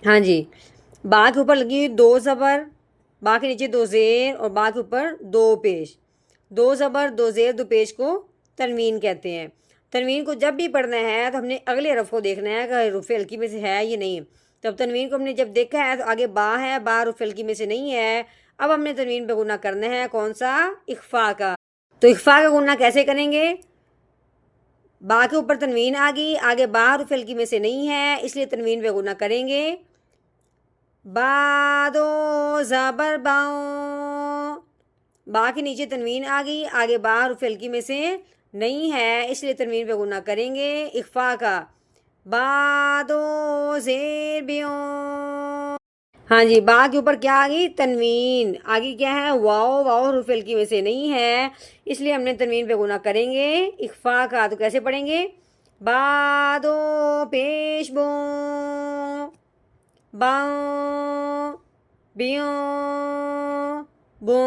हाँ जी, बा के ऊपर लगी हुई दो ज़बर, बा के नीचे दो ज़ेर और बा के ऊपर दो पेश। दो ज़बर दो ज़ेर दो पेश को तनवीन कहते हैं। तनवीन को जब भी पढ़ना है तो हमने अगले हरफ को देखना है कि रुफ़ हल्की में से है या नहीं। तब तनवीन को हमने जब देखा है तो आगे बा है, बा रुफ़ हल्की में से नहीं है। अब हमने तनवीन पे गुना करना है कौन सा? इख्फा का। तो इख्फा का गुना कैसे करेंगे? बा के ऊपर तनवीन आ गई, आगे बा रुफ़ हल्की में से नहीं है, इसलिए तनवीन पे गुना करेंगे। बादो ज़बर बाओ, बा के नीचे तनवीन आ गई, आगे बा रुफ़ हल्की में से नहीं है, इसलिए तनवीन पे गुना करेंगे इख्फा का। बादो ज़ेर बियो, हाँ जी, बा के ऊपर क्या आ गई? तनवीन। आगे क्या है? वाओ, वाओ हरूफ हल्की में से नहीं है, इसलिए हमने तनवीन पे गुना करेंगे इख्फा का। तो कैसे पढ़ेंगे? बादो पेश बो, बाओ बियो बो,